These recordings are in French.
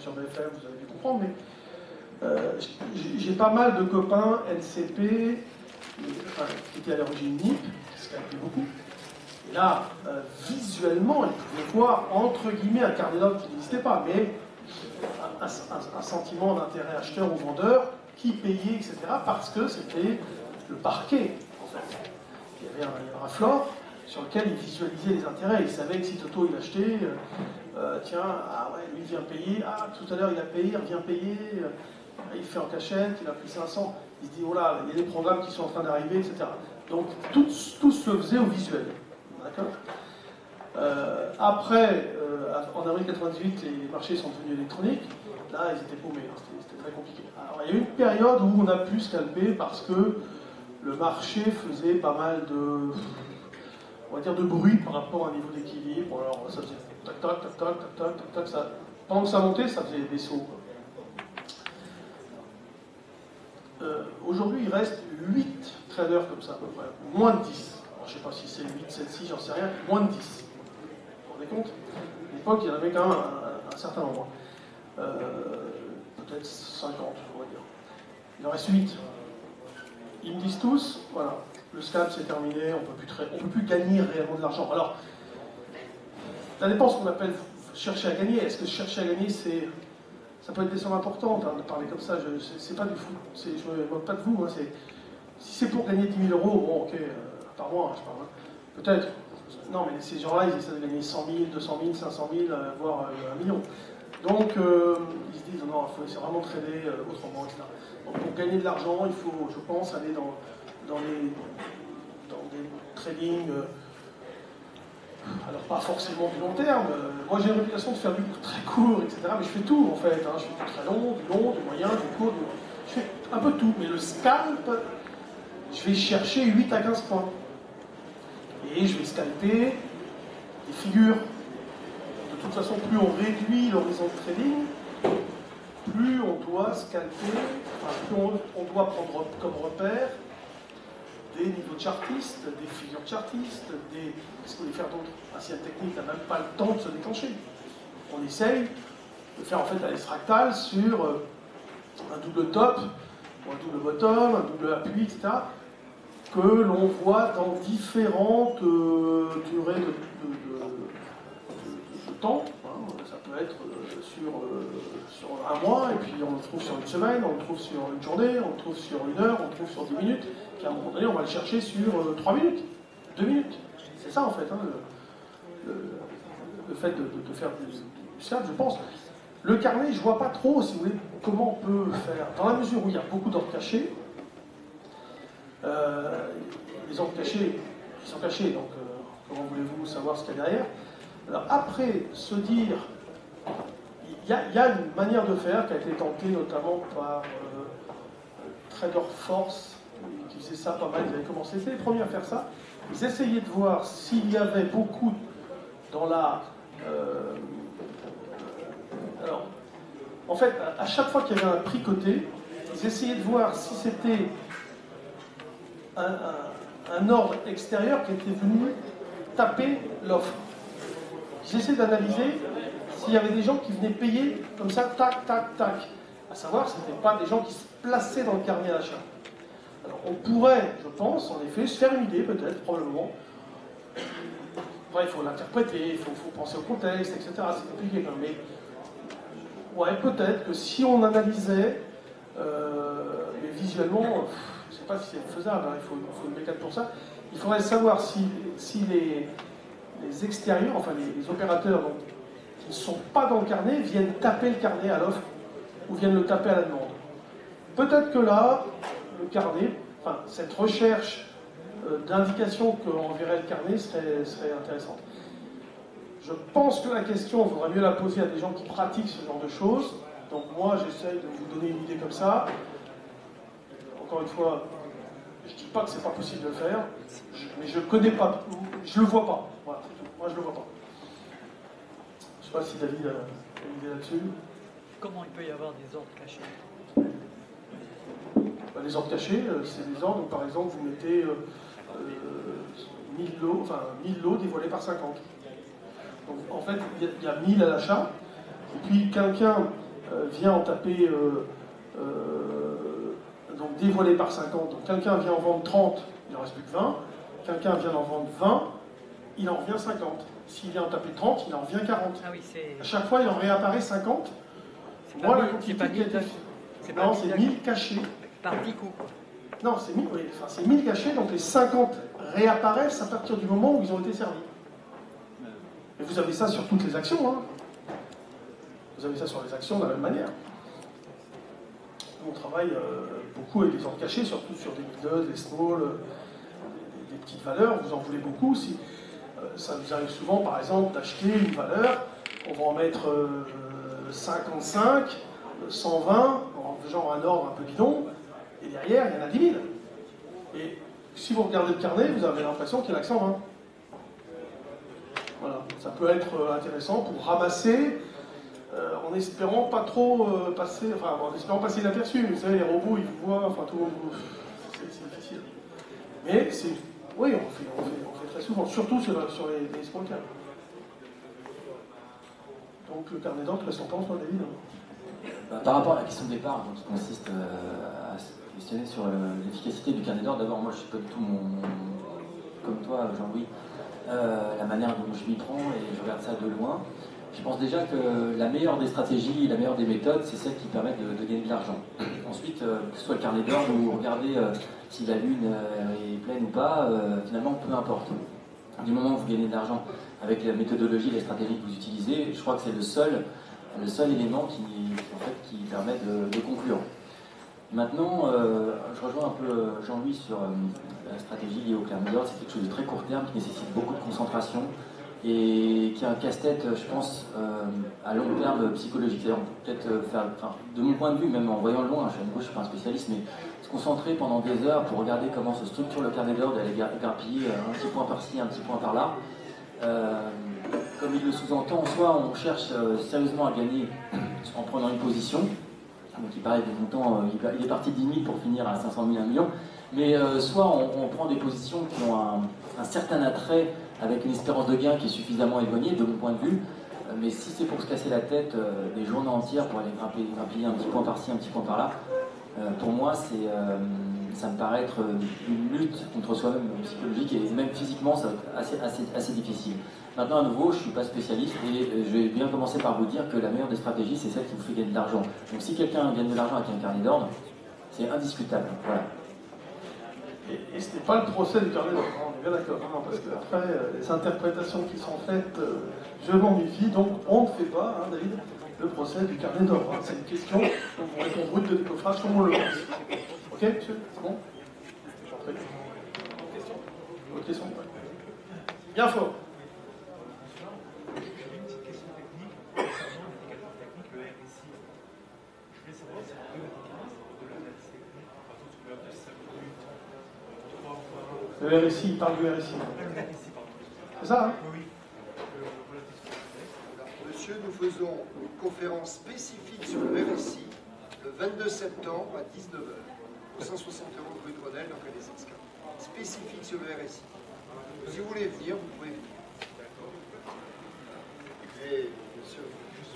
sur BFM, vous avez dû comprendre, mais j'ai pas mal de copains LCP, enfin, qui étaient à l'origine NIP, ce qui a été beaucoup. Et là, visuellement, ils pouvaient voir, entre guillemets, un carnet d'ordre qui n'existait pas, mais un sentiment d'intérêt acheteur ou vendeur, qui payait, etc., parce que c'était le parquet, en fait. Il y avait un flore sur lequel il visualisait les intérêts. Il savait que si Toto il achetait, tiens, ah ouais, lui vient payer, ah tout à l'heure il a payé, il revient payer, il fait en cachette, il a pris 500, il se dit oh là, il y a des programmes qui sont en train d'arriver, etc. Donc tout se faisait au visuel. D'accord. Après, en avril 98, les marchés sont devenus électroniques. Là, ils étaient paumés, hein, c'était très compliqué. Alors, il y a eu une période où on a pu scalper parce que le marché faisait pas mal de, on va dire, de bruit par rapport à un niveau d'équilibre. Alors, ça faisait tac, tac, tac, tac, tac, tac, tac, tac, ça... Pendant que ça montait, ça faisait des sauts. Aujourd'hui, il reste 8 traders comme ça, à peu près. Moins de 10. Alors, je ne sais pas si c'est 8, 7, 6, j'en sais rien. Moins de 10. Vous vous rendez compte? À l'époque, il y en avait quand même un certain nombre. Peut-être 50, on va dire. Il en reste 8. Ils me disent tous, voilà, le scalp c'est terminé, on ne peut plus gagner réellement de l'argent. Alors, ça dépend ce qu'on appelle chercher à gagner. Est-ce que chercher à gagner, ça peut être des sommes importantes, hein, de parler comme ça, c'est pas du foot, je ne me moque pas de vous, hein, si c'est pour gagner 10 000 euros, bon ok, par mois, je parle, hein, peut-être. Non, mais ces gens-là, ils essaient de gagner 100 000, 200 000, 500 000, voire 1 million. Donc, ils se disent, non, il faut vraiment trader autrement, etc. Donc, pour gagner de l'argent, il faut, je pense, aller dans des tradings, alors pas forcément du long terme. Moi, j'ai une réputation de faire du très court, etc. Mais je fais tout, en fait. Hein. Je fais du très long, du moyen, du court. Je fais un peu tout. Mais le scalp, je vais chercher 8 à 15 points. Et je vais scalper des figures. De toute façon, plus on réduit l'horizon de trading, plus on doit scalper, enfin, plus on doit prendre comme repère des niveaux chartistes, des figures chartistes, qu'est-ce qu'on peut faire d'autre? Si la technique n'a même pas le temps de se déclencher. On essaye de faire en fait un fractal sur un double top, ou un double bottom, un double appui, etc., que l'on voit dans différentes durées de temps. Hein. Ça peut être sur un mois, et puis on le trouve sur une semaine, on le trouve sur une journée, on le trouve sur une heure, on le trouve sur 10 minutes, puis à un moment donné, on va le chercher sur 3 minutes, 2 minutes. C'est ça en fait, hein, le fait de faire du scalp, je pense. Le carnet, je ne vois pas trop, si vous voulez, comment on peut faire. Dans la mesure où il y a beaucoup d'ordres cachés, les ordres cachés, ils sont cachés, donc comment voulez-vous savoir ce qu'il y a derrière? Alors après, se dire, il y a une manière de faire qui a été tentée notamment par Trader Force, qui faisait ça pas mal, ils avaient commencé, c'était les premiers à faire ça. Ils essayaient de voir s'il y avait beaucoup dans la... alors, en fait, à chaque fois qu'il y avait un prix coté, ils essayaient de voir si c'était un ordre extérieur qui était venu taper l'offre. Ils essayaient d'analyser s'il y avait des gens qui venaient payer comme ça, tac, tac, tac. À savoir, ce n'étaient pas des gens qui se plaçaient dans le carnet d'achat. Alors, on pourrait, je pense, en effet, se faire une idée, peut-être, probablement. Après, il faut l'interpréter, il faut penser au contexte, etc. C'est compliqué quand même. Mais, ouais, peut-être que si on analysait, mais visuellement, je ne sais pas si c'est faisable, hein, il faut une mécanique pour ça. Il faudrait savoir si les extérieurs, enfin les opérateurs donc, qui ne sont pas dans le carnet, viennent taper le carnet à l'offre ou viennent le taper à la demande. Peut-être que là, le carnet, enfin, cette recherche d'indication qu'enverrait le carnet serait intéressante. Je pense que la question, il faudrait mieux la poser à des gens qui pratiquent ce genre de choses. Donc moi, j'essaye de vous donner une idée comme ça. Encore une fois, je ne dis pas que c'est pas possible de le faire, mais je ne connais pas, je ne le vois pas. Voilà, moi, je ne le vois pas. Je ne sais pas si David a une idée là-dessus. Comment il peut y avoir des ordres cachés? Les ordres cachés, c'est des ordres où, par exemple, vous mettez 1000 lots dévoilés par 50. Donc, en fait, il y a 1000 à l'achat, et puis quelqu'un vient en taper, donc dévoilé par 50, donc quelqu'un vient en vendre 30, il n'en reste plus que 20, quelqu'un vient en vendre 20, il en revient 50. S'il vient en taper 30, il en revient 40. Ah oui, à chaque fois, il en réapparaît 50. Moi, la quantité qui a été... Non, c'est 1000 cachés. Par 10 coups, quoi. Non, c'est 1000, oui, enfin, c'est 1000 cachés, donc les 50 réapparaissent à partir du moment où ils ont été servis. Et vous avez ça sur toutes les actions, hein. Vous avez ça sur les actions de la même manière. On travaille beaucoup avec des ordres cachés, surtout sur des middle, des small, des petites valeurs. Vous en voulez beaucoup. Si, ça nous arrive souvent, par exemple, d'acheter une valeur, on va en mettre 55, 120, genre un ordre un peu bidon, et derrière, il y en a 10 000. Et si vous regardez le carnet, vous avez l'impression qu'il y en a que 120. Voilà, ça peut être intéressant pour ramasser, en espérant pas trop passer, enfin, en espérant passer inaperçu. Vous savez, les robots, ils vous voient, enfin, tout le monde vous... C'est difficile. Mais c'est... Oui, on fait très souvent, surtout sur les small caps. Donc le carnet d'ordre, qu'est-ce qu'on pense, toi, David? Par rapport à la question de départ, donc, qui consiste à se questionner sur l'efficacité du carnet d'ordre, d'abord, moi, je ne suis pas du tout comme toi, Jean-Louis, la manière dont je m'y prends et je regarde ça de loin. Je pense déjà que la meilleure des stratégies, la meilleure des méthodes, c'est celle qui permet de gagner de l'argent. Ensuite, que ce soit le carnet d'ordre ou regarder si la lune est pleine ou pas, finalement, peu importe. Du moment où vous gagnez de l'argent avec la méthodologie et la stratégie que vous utilisez, je crois que c'est le seul élément qui permet de conclure. Maintenant, je rejoins un peu Jean-Louis sur la stratégie liée au carnet d'ordre. C'est quelque chose de très court terme qui nécessite beaucoup de concentration et qui est un casse-tête, je pense, à long terme psychologique. C'est-à-dire, on peut peut-être faire, enfin, de mon point de vue, même en voyant le loin, je ne suis pas un spécialiste, mais se concentrer pendant des heures pour regarder comment se structure le carnet d'ordre et aller éparpiller un petit point par-ci, un petit point par-là. Comme il le sous-entend, soit on cherche sérieusement à gagner en prenant une position, donc il paraît des montants, il est parti de 10 000 pour finir à 500 000, 1 million, mais soit on prend des positions qui ont un certain attrait avec une espérance de gain qui est suffisamment éloignée de mon point de vue, mais si c'est pour se casser la tête des journées entières pour aller grappiller un petit point par-ci, un petit point par-là, pour moi ça me paraît être une lutte contre soi-même psychologique et même physiquement ça va être assez difficile. Maintenant, à nouveau, je ne suis pas spécialiste et je vais bien commencer par vous dire que la meilleure des stratégies, c'est celle qui vous fait gagner de l'argent. Donc si quelqu'un gagne de l'argent avec un carnet d'ordre, c'est indiscutable. Voilà. Et ce n'est pas le procès du carnet d'ordre, on est bien d'accord, hein, parce qu'après, les interprétations qui sont faites, je m'en méfie, donc on ne fait pas, hein, David, le procès du carnet d'ordre. Hein. C'est une question, donc on répond brut de décoffrage comme on le pense. Ok, monsieur? C'est bon? J'en prie. Autre question? Bien fort. Le RSI, il parle du RSI. C'est ça, hein? Monsieur, nous faisons une conférence spécifique sur le RSI le 22 septembre à 19h, au 171 rue Grenelle, dans Calais-Sesca. Spécifique sur le RSI. Si vous voulez venir, vous pouvez venir. Et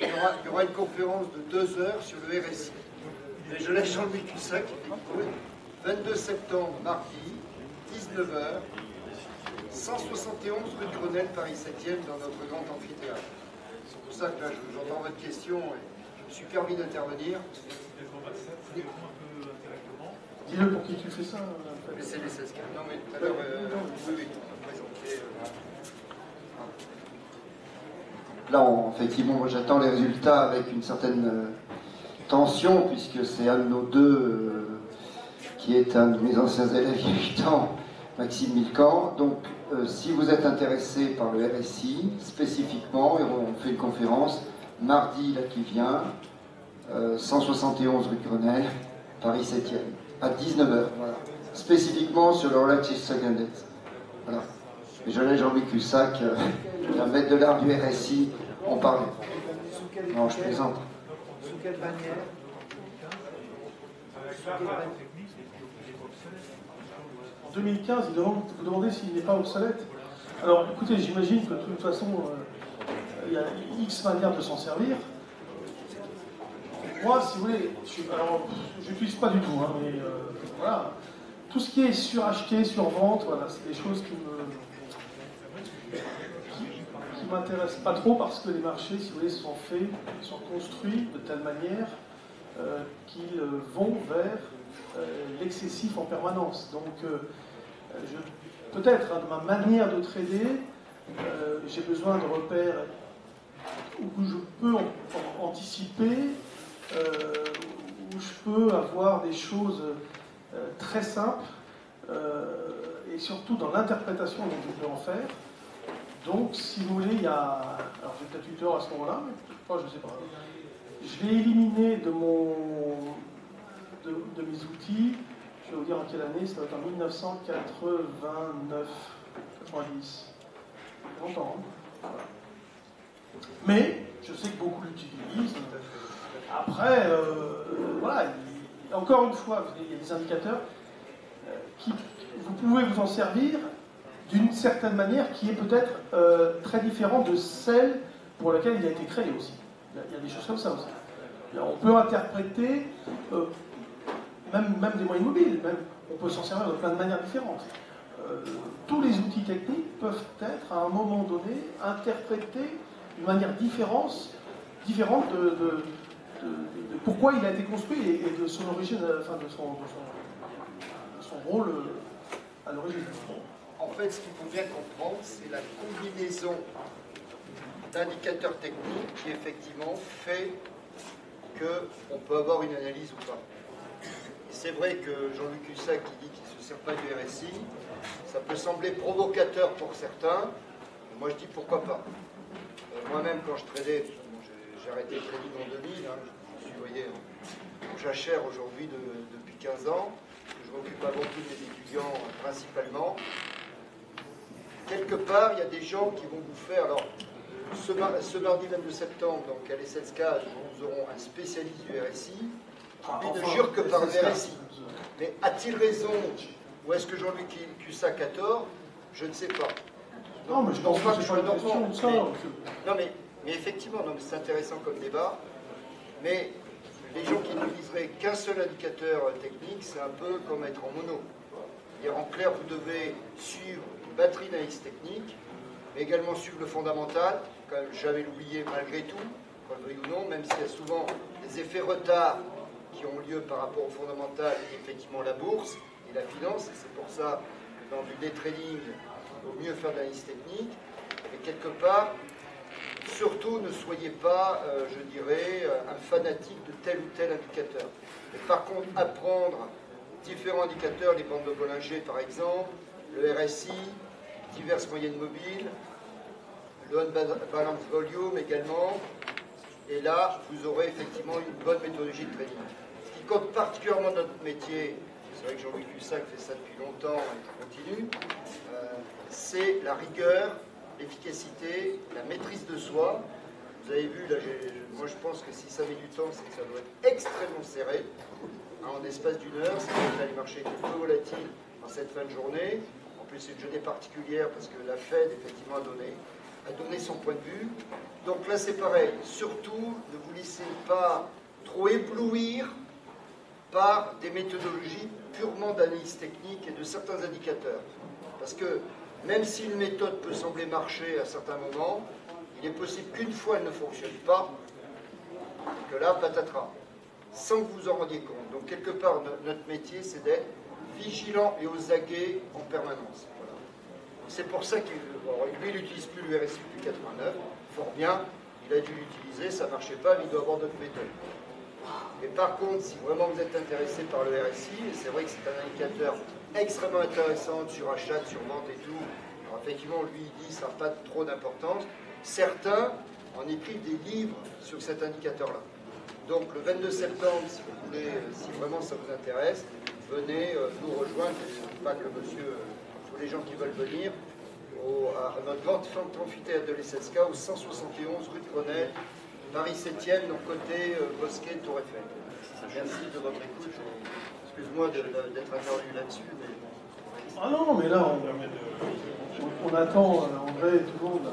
il y aura une conférence de 2 heures sur le RSI. Et je laisse Jean-Louis Cussac, 22 septembre, mardi, 19h, 171 rue de Grenelle, Paris 7e, dans notre grand amphithéâtre. C'est pour ça que là, j'entends votre question et je me suis permis d'intervenir. Dis-le pour qui tu fais ça. Mais c'est les 16 Non, mais tout à l'heure, oui, présenter. Là, effectivement, moi j'attends les résultats avec une certaine tension, puisque c'est un de nos deux qui est un de mes anciens élèves il y a 8 ans, Maxime Milcan. Donc, si vous êtes intéressé par le RSI, spécifiquement, on fait une conférence mardi là qui vient, 171 rue Grenelle, Paris 7e, à 19h, voilà. Spécifiquement sur le Relative Second Debt. Voilà. Et je laisse Jean-Louis Cussac, un maître de l'art du RSI, en parler. Non, je plaisante. Sous quelle bannière? En 2015, vous demandez s'il n'est pas obsolète. Alors, écoutez, j'imagine que de toute façon, il y a X manières de s'en servir. moi, si vous voulez, je n'utilise pas du tout, hein, mais voilà. Tout ce qui est suracheté, survente, voilà, c'est des choses qui m'intéressent pas trop parce que les marchés, si vous voulez, sont faits, sont construits de telle manière qu'ils vont vers l'excessif en permanence. Donc, peut-être de ma manière de trader, j'ai besoin de repères où je peux anticiper, où je peux avoir des choses très simples, et surtout dans l'interprétation dont je peux en faire. Donc, si vous voulez, il y a... Alors, j'ai peut-être 8 heures à ce moment-là, mais peut-être pas, je ne sais pas. Je l'ai éliminé de mes outils. Je vais vous dire en quelle année, ça va être en 1989, 90. Longtemps, hein. Voilà. Mais, je sais que beaucoup l'utilisent. Après, voilà, encore une fois, il y a des indicateurs qui, vous pouvez vous en servir d'une certaine manière qui est peut-être très différente de celle pour laquelle il a été créé aussi. Il y a des choses comme ça aussi. Alors, on peut interpréter même des moyens mobiles, on peut s'en servir de plein de manières différentes. Tous les outils techniques peuvent être à un moment donné interprétés d'une manière différente de pourquoi il a été construit et de son origine, enfin de son rôle à l'origine. En fait, ce qu'il faut bien comprendre, c'est la combinaison d'indicateurs techniques qui effectivement fait qu'on peut avoir une analyse ou pas. C'est vrai que Jean-Luc Hussac qui dit qu'il ne se sert pas du RSI, ça peut sembler provocateur pour certains, moi je dis pourquoi pas. Moi-même quand je tradais, j'ai arrêté le trading en 2000, hein, je suis, vous voyez, en jachère aujourd'hui depuis 15 ans, je m'occupe avant tout des étudiants principalement. Quelque part, il y a des gens qui vont vous faire, alors ce mardi 22 septembre, donc à l'ESSELSCA, nous aurons un spécialiste du RSI, qui ne jure que par le RSI. Mais a-t-il raison, ou est-ce que Jean-Luc Hussac a tort? Je ne sais pas. Non, mais je pense pas que je sois question de ça. Non, mais effectivement, c'est intéressant comme débat. Mais les gens qui n'utiliseraient qu'un seul indicateur technique, c'est un peu comme être en mono. En clair, vous devez suivre une batterie d'analyse technique, mais également suivre le fondamental, quand même jamais l'oublier malgré tout, qu'on le veuille ou non, même s'il y a souvent des effets retard qui ont lieu par rapport au fondamental et effectivement la bourse et la finance. Et c'est pour ça que dans du day trading, il vaut mieux faire de l'analyse technique. Et quelque part, surtout ne soyez pas, je dirais, un fanatique de tel ou tel indicateur. Mais par contre, apprendre différents indicateurs, les bandes de Bollinger par exemple, le RSI, diverses moyennes mobiles, le on-balance volume également, et là, vous aurez effectivement une bonne méthodologie de trading. Ce qui compte particulièrement dans notre métier, c'est vrai que Jean-Luc Hussac fait ça depuis longtemps et continue, c'est la rigueur, l'efficacité, la maîtrise de soi. Vous avez vu, là, moi je pense que si ça met du temps, c'est que ça doit être extrêmement serré. En espace d'une heure, c'est vrai que là, les marchés étaient peu volatiles en cette fin de journée. En plus, c'est une journée particulière parce que la Fed, effectivement, a donné son point de vue. Donc là, c'est pareil. Surtout, ne vous laissez pas trop éblouir par des méthodologies purement d'analyse technique et de certains indicateurs. Parce que même si une méthode peut sembler marcher à certains moments, il est possible qu'une fois elle ne fonctionne pas, et que là, patatras, sans que vous vous en rendiez compte. Donc quelque part, notre métier, c'est d'être vigilant et aux aguets en permanence. Voilà. C'est pour ça qu'il lui, il n'utilise plus le RSI depuis 89, fort bien, il a dû l'utiliser, ça ne marchait pas, mais il doit avoir d'autres méthodes. Et par contre, si vraiment vous êtes intéressé par le RSI, et c'est vrai que c'est un indicateur extrêmement intéressant sur achat, sur vente et tout, alors effectivement, lui, il dit que ça n'a pas trop d'importance. Certains en écrivent des livres sur cet indicateur-là. Donc le 22 septembre, si vous voulez, si vraiment ça vous intéresse, venez nous rejoindre, pas que monsieur, tous les gens qui veulent venir, à notre grande amphithéâtre de l'ESSELSCA, au 171 rue de Grenelle, Paris 7e, donc côté Bosquet, Tour Eiffel. Merci de votre écoute. Excuse-moi d'être intervenu là-dessus. Mais... Ah non, mais là, on attend André et tout le monde.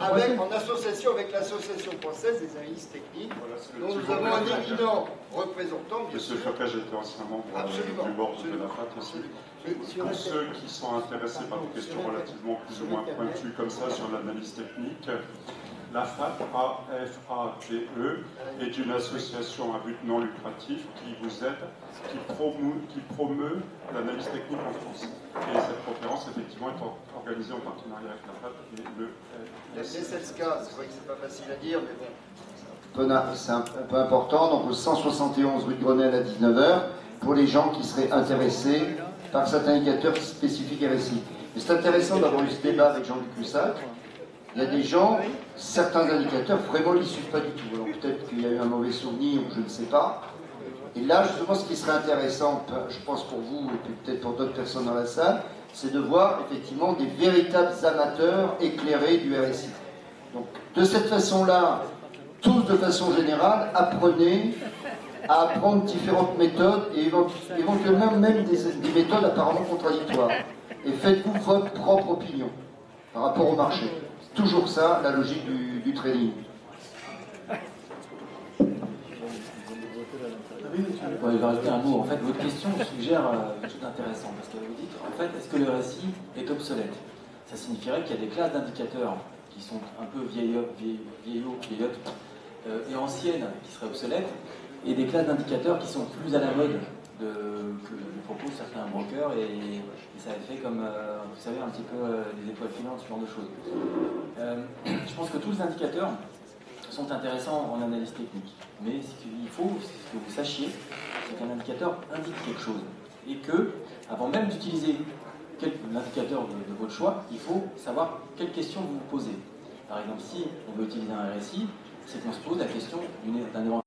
En association avec l'association française des analystes techniques, dont nous avons un éminent représentant, bien Monsieur sûr. Fapet, j'étais ancien membre Absolument, du board de absolument, la FAT aussi. absolument. Pour ceux qui sont intéressés par des questions relativement plus ou moins pointues comme ça sur l'analyse technique, la FAT, A-F-A-T-E, est une association à but non lucratif qui vous aide, qui promeut l'analyse technique en France. Et cette conférence, effectivement, est organisée en partenariat avec la FAT et le SSK, c'est vrai que c'est pas facile à dire, mais bon. C'est un peu important, donc au 171 rue de Grenelle à 19h, pour les gens qui seraient intéressés par cet indicateur spécifique RSI. Mais c'est intéressant d'avoir eu ce débat avec Jean-Luc Lussac. Il y a des gens, certains indicateurs, vraiment, ils ne suivent pas du tout. Alors peut-être qu'il y a eu un mauvais souvenir, ou je ne sais pas. Et là, justement, ce qui serait intéressant, je pense pour vous, et puis peut-être pour d'autres personnes dans la salle, c'est de voir effectivement des véritables amateurs éclairés du RSI. Donc, de cette façon-là, tous de façon générale, apprenez à apprendre différentes méthodes et éventuellement même des méthodes apparemment contradictoires. Et faites-vous votre propre opinion par rapport au marché. C'est toujours ça, la logique du trading. Ouais, je vais rajouter un mot. En fait, votre question suggère quelque chose d'intéressant parce que vous dites, en fait, est-ce que le RSI est obsolète? Ça signifierait qu'il y a des classes d'indicateurs qui sont un peu vieillottes et anciennes qui seraient obsolètes, et des classes d'indicateurs qui sont plus à la mode que proposent certains brokers, et ça fait comme, vous savez, un petit peu des étoiles filantes, ce genre de choses. Je pense que tous les indicateurs sont intéressants en analyse technique, mais ce qu'il faut que vous sachiez, c'est qu'un indicateur indique quelque chose, et que, avant même d'utiliser l'indicateur de votre choix, il faut savoir quelles questions vous vous posez. Par exemple, si on veut utiliser un RSI, c'est qu'on se pose la question d'un éventuel